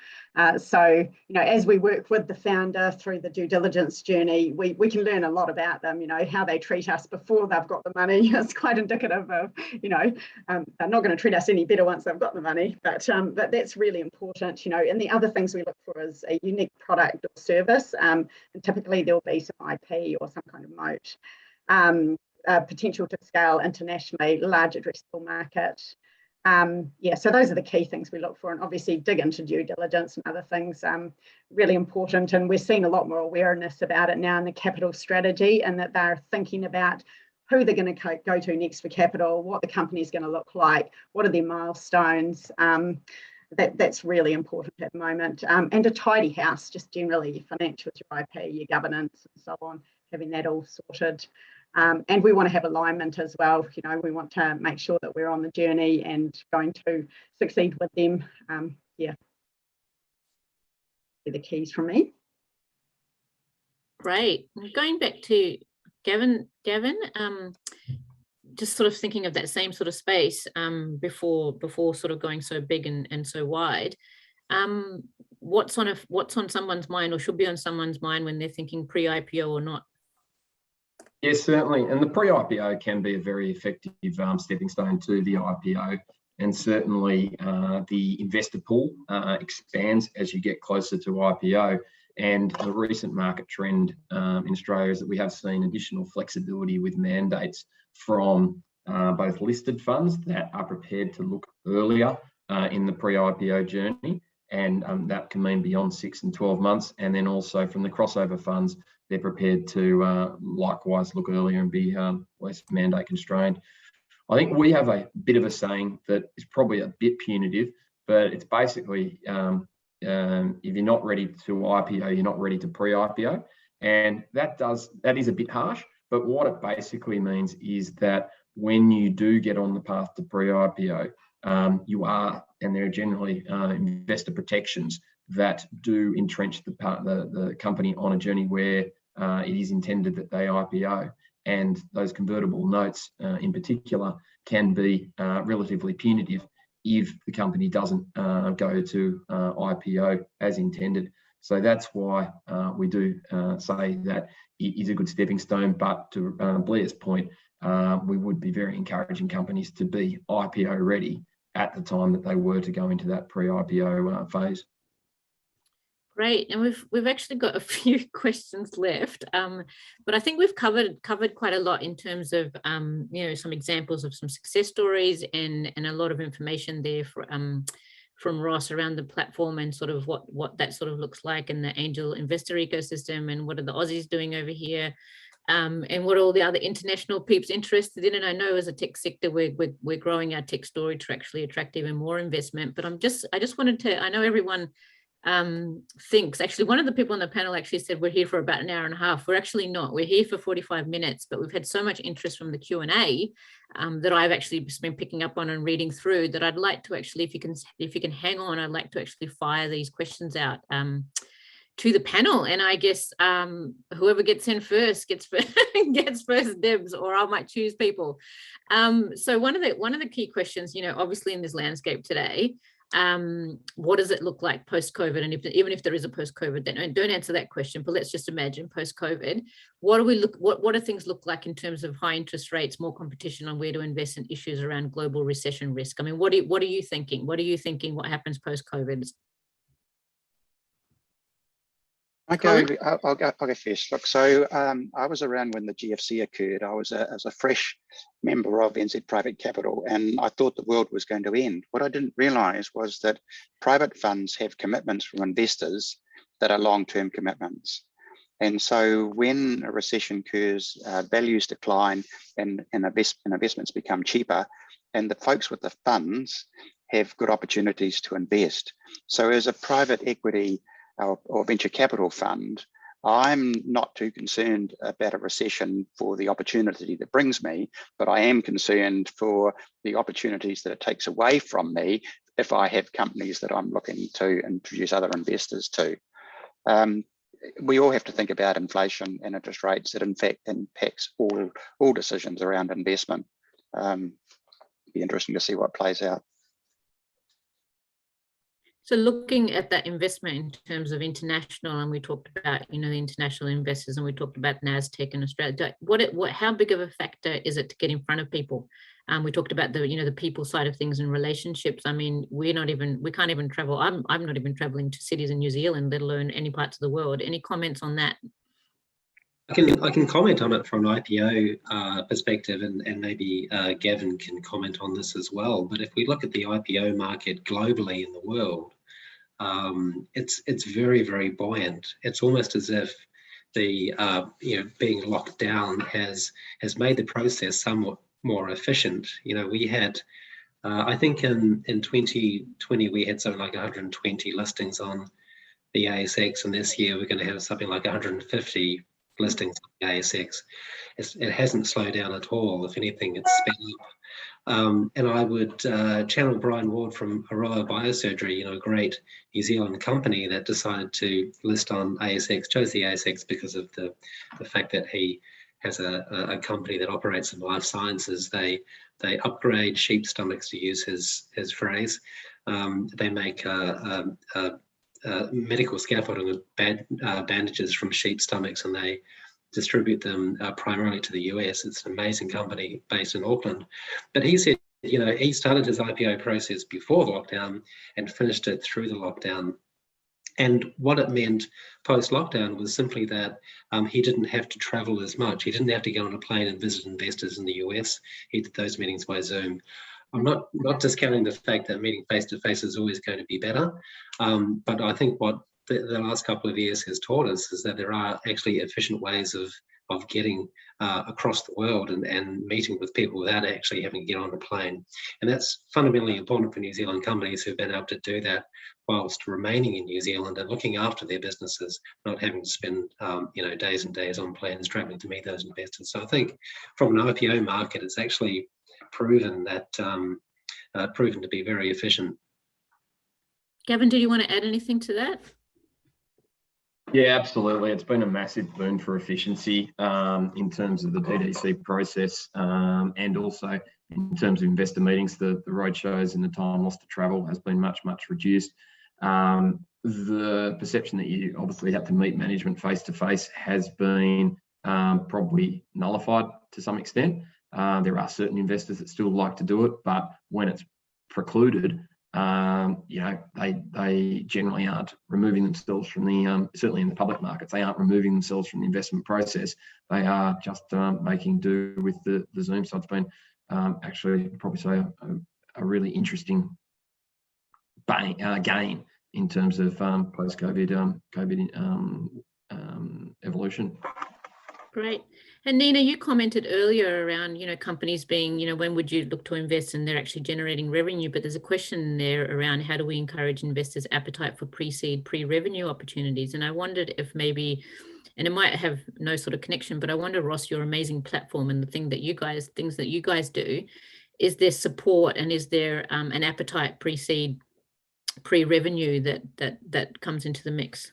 So, you know, as we work with the founder through the due diligence journey, we can learn a lot about them, you know, how they treat us before they've got the money. It's quite indicative of, you know, they're not going to treat us any better once they've got the money, but that's really important, you know. And the other things we look for is a unique product or service, and typically there'll be some IP or some kind of moat. Potential to scale internationally, large addressable market. Yeah, so those are the key things we look for, and obviously dig into due diligence and other things, really important. And we're seeing a lot more awareness about it now in the capital strategy, and that they're thinking about who they're going to go to next for capital, what the company is going to look like, what are their milestones. That's really important at the moment. And a tidy house, just generally your financials, your IP, your governance, and so on, having that all sorted. And we want to have alignment as well. You know, we want to make sure that we're on the journey and going to succeed with them. Yeah, they're the keys from me. Great. Going back to Gavin, just sort of thinking of that same sort of space before sort of going so big and so wide. What's on someone's mind, or should be on someone's mind, when they're thinking pre-IPO or not? Yes, certainly. And the pre-IPO can be a very effective stepping stone to the IPO. And certainly the investor pool expands as you get closer to IPO. And the recent market trend in Australia is that we have seen additional flexibility with mandates from both listed funds that are prepared to look earlier in the pre-IPO journey. And that can mean beyond 6 and 12 months. And then also from the crossover funds, they're prepared to likewise look earlier and be less mandate constrained. I think we have a bit of a saying that is probably a bit punitive, but it's basically if you're not ready to IPO, you're not ready to pre-IPO. And that is a bit harsh, but what it basically means is that when you do get on the path to pre-IPO, you are, and there are generally investor protections that do entrench the company on a journey where it is intended that they IPO. And those convertible notes in particular can be relatively punitive if the company doesn't go to IPO as intended. So that's why we do say that it is a good stepping stone. But to Blair's point, we would be very encouraging companies to be IPO ready at the time that they were to go into that pre-IPO phase. Great, and we've actually got a few questions left, but I think we've covered quite a lot in terms of you know, some examples of some success stories and a lot of information there from Ross around the platform and sort of what that sort of looks like in the angel investor ecosystem, and what are the Aussies doing over here. And what all the other international peeps interested in. And I know as a tech sector, we're growing our tech story to actually attract even more investment. But I just wanted to, I know everyone thinks, actually one of the people on the panel actually said we're here for about an hour and a half. We're actually not. We're here for 45 minutes, but we've had so much interest from the Q&A that I've actually just been picking up on and reading through, that I'd like to actually, if you can hang on, I'd like to actually fire these questions out to the panel, and I guess whoever gets in first gets first dibs, or I might choose people. So one of the key questions, you know, obviously in this landscape today, what does it look like post-COVID? And even if there is a post-COVID, then don't answer that question, but let's just imagine post-COVID. What do things look like in terms of high interest rates, more competition on where to invest, and issues around global recession risk? I mean, what are you thinking? What happens post-COVID? I'll go first. Look, so I was around when the GFC occurred. I was a fresh member of NZ Private Capital, and I thought the world was going to end. What I didn't realise was that private funds have commitments from investors that are long-term commitments. And so when a recession occurs, values decline and investments become cheaper, and the folks with the funds have good opportunities to invest. So as a private equity or venture capital fund, I'm not too concerned about a recession for the opportunity that brings me, but I am concerned for the opportunities that it takes away from me if I have companies that I'm looking to introduce other investors to. We all have to think about inflation and interest rates. That in fact impacts all decisions around investment. Be interesting to see what plays out. So looking at that investment in terms of international, and we talked about, the international investors, and we talked about NASDAQ in Australia. How big of a factor is it to get in front of people? We talked about the people side of things and relationships. I mean, we can't even travel. I'm not even traveling to cities in New Zealand, let alone any parts of the world. Any comments on that? I can comment on it from an IPO perspective, and maybe Gavin can comment on this as well. But if we look at the IPO market globally in the world, it's very, very buoyant. It's almost as if the being locked down has made the process somewhat more efficient. We had I think in 2020 we had something like 120 listings on the ASX, and this year we're going to have something like 150 listings on the ASX. It hasn't slowed down at all. If anything, it's sped up. And I would channel Brian Ward from Aroa Biosurgery, a great New Zealand company that decided to list on ASX, chose the ASX because of the fact that he has a company that operates in life sciences. They upgrade sheep stomachs, to use his phrase. They make medical scaffolding with bandages from sheep stomachs, and they distribute them primarily to the US. It's an amazing company based in Auckland. But he said, he started his IPO process before the lockdown and finished it through the lockdown. And what it meant post-lockdown was simply that he didn't have to travel as much. He didn't have to get on a plane and visit investors in the US. He did those meetings by Zoom. I'm not discounting the fact that meeting face-to-face is always going to be better, but I think what the last couple of years has taught us is that there are actually efficient ways of getting across the world and meeting with people without actually having to get on a plane. And that's fundamentally important for New Zealand companies who've been able to do that whilst remaining in New Zealand and looking after their businesses, not having to spend days and days on planes traveling to meet those investors. So I think from an IPO market, it's actually proven to be very efficient. Gavin, did you want to add anything to that? Yeah, absolutely. It's been a massive boon for efficiency in terms of the DDC process, and also in terms of investor meetings. The road shows and the time lost to travel has been much, much reduced. The perception that you obviously have to meet management face to face has been probably nullified to some extent. There are certain investors that still like to do it, but when it's precluded, they generally aren't removing themselves from the, certainly in the public markets, they aren't removing themselves from the investment process. They are just making do with the Zoom. So it's been actually probably say a really interesting gain in terms of post-COVID evolution. Great. And Nina, you commented earlier around, companies being, when would you look to invest, and they're actually generating revenue, but there's a question there around how do we encourage investors' appetite for pre-seed, pre-revenue opportunities? And I wondered if maybe, and it might have no sort of connection, but I wonder, Ross, your amazing platform and the things that you guys do, is there support and is there an appetite pre-seed, pre-revenue that comes into the mix?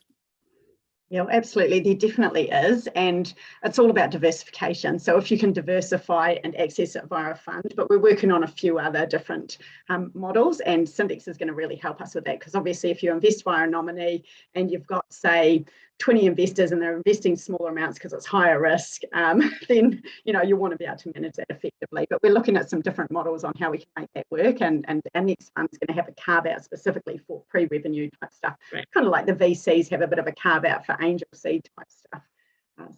Yeah, absolutely. There definitely is. And it's all about diversification. So if you can diversify and access it via a fund, but we're working on a few other different models, and Syndex is going to really help us with that, because obviously if you invest via a nominee and you've got, say, 20 investors and they're investing smaller amounts because it's higher risk, then you want to be able to manage that effectively. But we're looking at some different models on how we can make that work, and our next fund's going to have a carve out specifically for pre-revenue type stuff, right. Kind of like the VCs have a bit of a carve out for angel seed type stuff.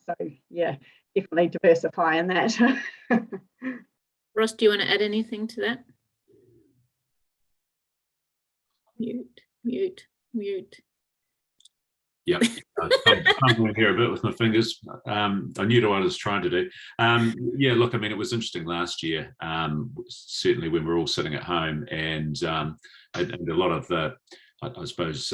So yeah, definitely diversify in that. Ross, do you want to add anything to that? Mute. Yeah, I'm fumbling here a bit with my fingers. I knew what I was trying to do. Yeah, look, I mean, it was interesting last year, certainly when we're all sitting at home, and a lot of the, I suppose,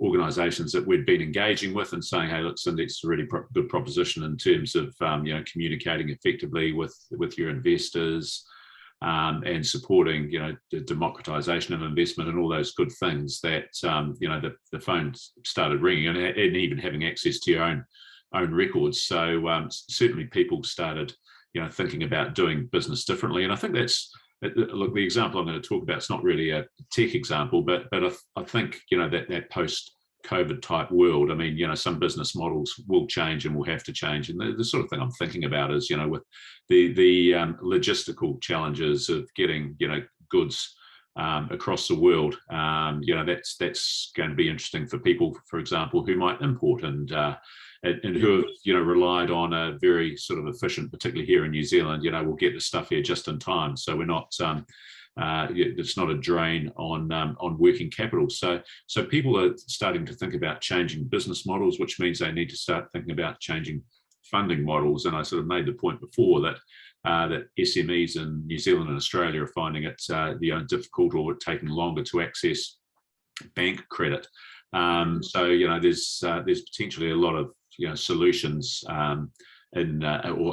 organisations that we'd been engaging with and saying, hey, look, Syndex is a really good proposition in terms of, communicating effectively with your investors, and supporting, the democratisation of investment and all those good things, that, the phone started ringing, and even having access to your own records. So certainly people started, thinking about doing business differently. And I think that's look, the example I'm going to talk about is not really a tech example, but I think, you know, that post-COVID type world, I mean, you know, some business models will change and will have to change. And the sort of thing I'm thinking about is, you know, with the logistical challenges of getting, you know, goods across the world, you know, that's going to be interesting for people, for example, who might import and who have, you know, relied on a very sort of efficient, particularly here in New Zealand, you know, we'll get the stuff here just in time. So we're not, it's not a drain on working capital. So people are starting to think about changing business models, which means they need to start thinking about changing funding models. And I sort of made the point before that that SMEs in New Zealand and Australia are finding it difficult or taking longer to access bank credit. So, you know, there's potentially a lot of, you know, solutions or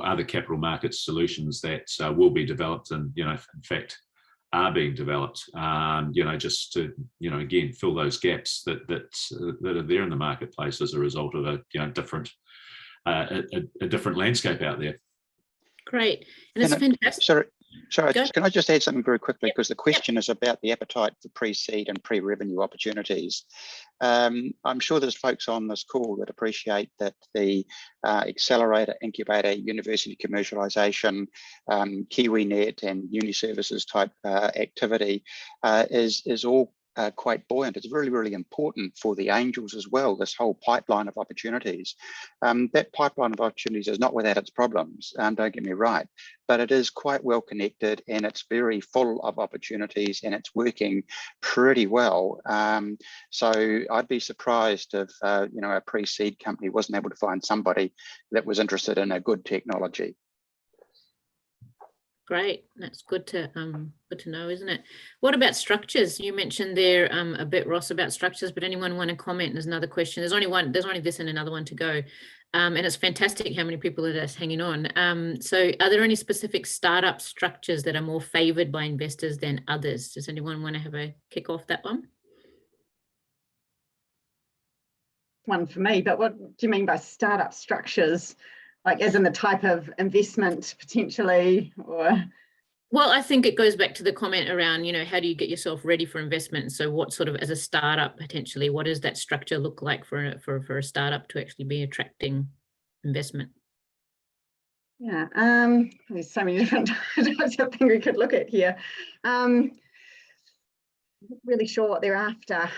other capital markets solutions that will be developed and, you know, in fact, are being developed, you know, just to, you know, again, fill those gaps that are there in the marketplace as a result of a, you know, different landscape out there. Great. And it's fantastic. Sorry, can I just add something very quickly? Because the question is about the appetite for pre-seed and pre-revenue opportunities. I'm sure there's folks on this call that appreciate that the accelerator, incubator, university commercialisation, KiwiNet and Uniservices type activity is all quite buoyant. It's really, really important for the angels as well, this whole pipeline of opportunities. That pipeline of opportunities is not without its problems, don't get me right, but it is quite well connected and it's very full of opportunities and it's working pretty well. So I'd be surprised if you know, a pre-seed company wasn't able to find somebody that was interested in a good technology. Great, that's good to know, isn't it? What about structures? You mentioned there a bit, Ross, about structures, but anyone want to comment? There's another question. There's only this and another one to go. And it's fantastic how many people are just hanging on. So are there any specific startup structures that are more favoured by investors than others? Does anyone want to have a kick off that one? One for me, but what do you mean by startup structures? Like as in the type of investment potentially, or? Well, I think it goes back to the comment around, you know, how do you get yourself ready for investment? So what sort of, as a startup potentially, what does that structure look like for a startup to actually be attracting investment? Yeah, there's so many different types of things we could look at here. Not really sure what they're after.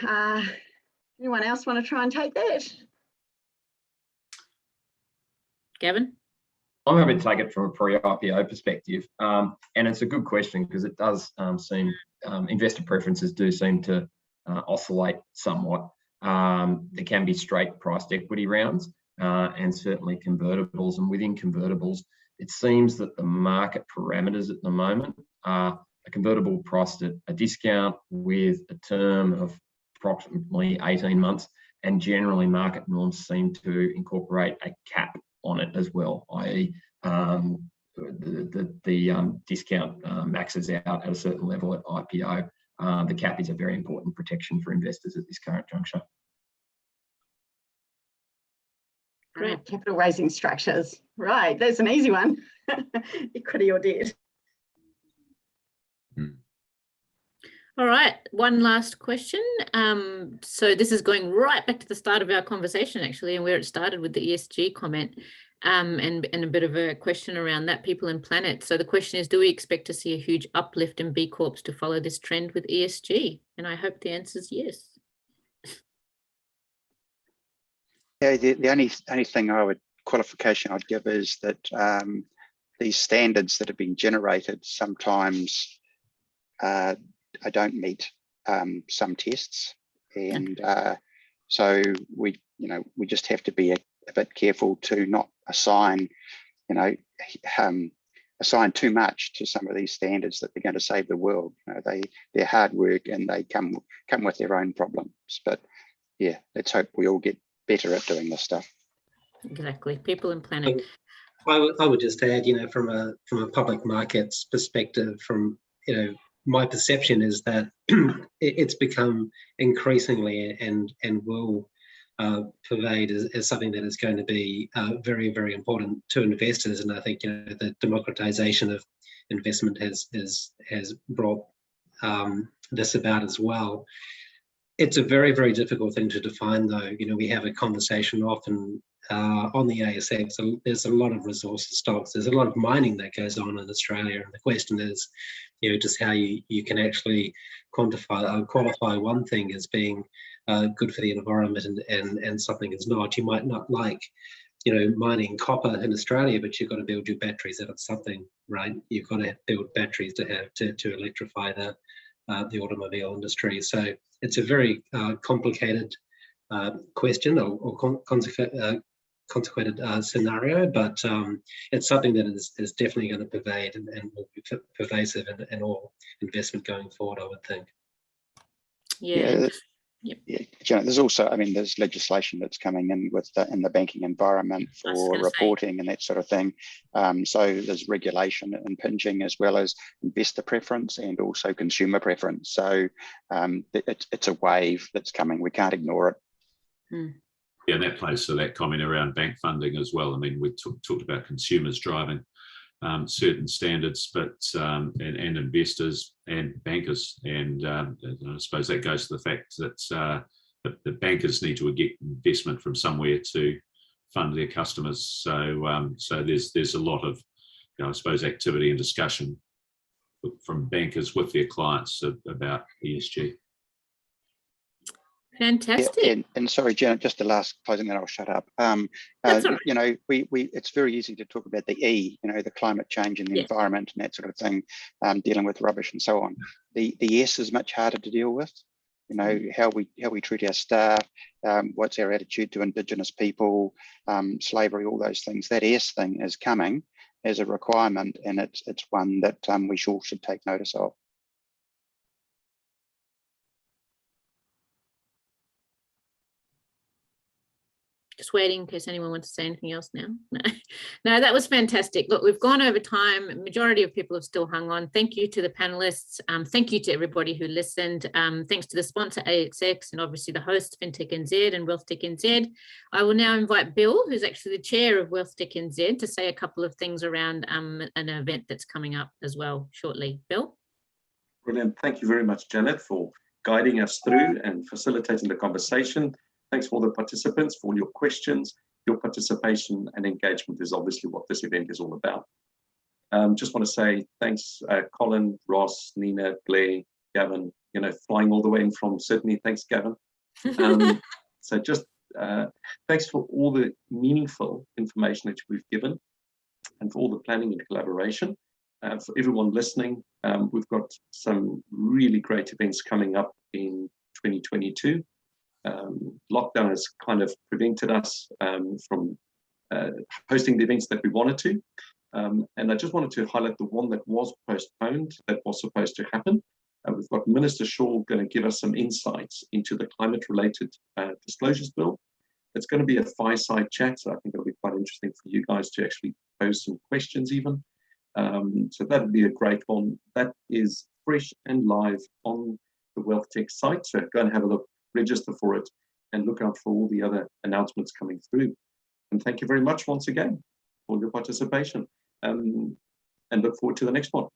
Anyone else want to try and take that? Gavin? I'm happy to take it from a pre-IPO perspective, and it's a good question because it does seem investor preferences do seem to oscillate somewhat. There can be straight priced equity rounds and certainly convertibles, and within convertibles, it seems that the market parameters at the moment are a convertible priced at a discount with a term of approximately 18 months, and generally market norms seem to incorporate a cap on it as well, i.e. the discount maxes out at a certain level at IPO. The cap is a very important protection for investors at this current juncture. Great. Capital raising structures. Right, that's an easy one. Equity or debt. All right, one last question. So this is going right back to the start of our conversation, actually, and where it started with the ESG comment, and a bit of a question around that, people and planet. So the question is, do we expect to see a huge uplift in B Corps to follow this trend with ESG? And I hope the answer is yes. Yeah, the only thing qualification I'd give is that these standards that have been generated sometimes I don't meet some tests, and so we just have to be a bit careful to not assign too much to some of these standards that they're going to save the world. You know, they're hard work and they come with their own problems. But yeah, let's hope we all get better at doing this stuff. Exactly, people and planet. I would just add, you know, from a public markets perspective, my perception is that it's become increasingly and will pervade as something that is going to be very, very important to investors. And I think, you know, the democratization of investment has brought this about as well. It's a very, very difficult thing to define, though. You know, we have a conversation often on the ASX. There's a lot of resources stocks. There's a lot of mining that goes on in Australia, and the question is, you know, just how you can actually qualify one thing as being good for the environment and something is not. You might not like, you know, mining copper in Australia, but you've got to build your batteries out of something, right? You've got to build batteries to electrify the automobile industry. So it's a very complicated question or consequented scenario, but it's something that is definitely going to pervade and will be pervasive in all investment going forward, I would think. Yeah. Yeah, Jannat, there's also, I mean, there's legislation that's coming in with in the banking environment for reporting and that sort of thing. So there's regulation impinging as well as investor preference and also consumer preference. So it's a wave that's coming. We can't ignore it. Yeah, and that plays to that comment around bank funding as well. I mean, we talked about consumers driving certain standards, but and investors and bankers, and I suppose that goes to the fact that the bankers need to get investment from somewhere to fund their customers. So so there's a lot of, you know, I suppose, activity and discussion from bankers with their clients about ESG. Fantastic. Yeah, and sorry, Jannat, just the last closing, then I'll shut up. You know, it's very easy to talk about the E, you know, the climate change and the environment and that sort of thing, dealing with rubbish and so on. The S is much harder to deal with. You know, how we treat our staff, what's our attitude to Indigenous people, slavery, all those things. That S thing is coming as a requirement, and it's one that we all should take notice of. Just waiting in case anyone wants to say anything else now. No, that was fantastic. Look, we've gone over time. Majority of people have still hung on. Thank you to the panelists. Thank you to everybody who listened. Thanks to the sponsor AXX and obviously the host FinTech NZ and WealthTech NZ. I will now invite Bill, who's actually the chair of WealthTech NZ, to say a couple of things around an event that's coming up as well shortly. Bill? Brilliant. Thank you very much, Jannat, for guiding us through and facilitating the conversation. Thanks for the participants, for your questions. Your participation and engagement is obviously what this event is all about. Just want to say thanks, Colin, Ross, Nina, Blair, Gavin, you know, flying all the way in from Sydney. Thanks, Gavin. So just thanks for all the meaningful information that we've given and for all the planning and collaboration. For everyone listening, we've got some really great events coming up in 2022. Lockdown has kind of prevented us from hosting the events that we wanted to. And I just wanted to highlight the one that was postponed, that was supposed to happen. We've got Minister Shaw going to give us some insights into the climate-related disclosures bill. It's going to be a fireside chat, so I think it'll be quite interesting for you guys to actually pose some questions even. So that would be a great one. That is fresh and live on the WealthTech site, so go and have a look. Register for it and look out for all the other announcements coming through. And thank you very much once again for your participation, and look forward to the next one.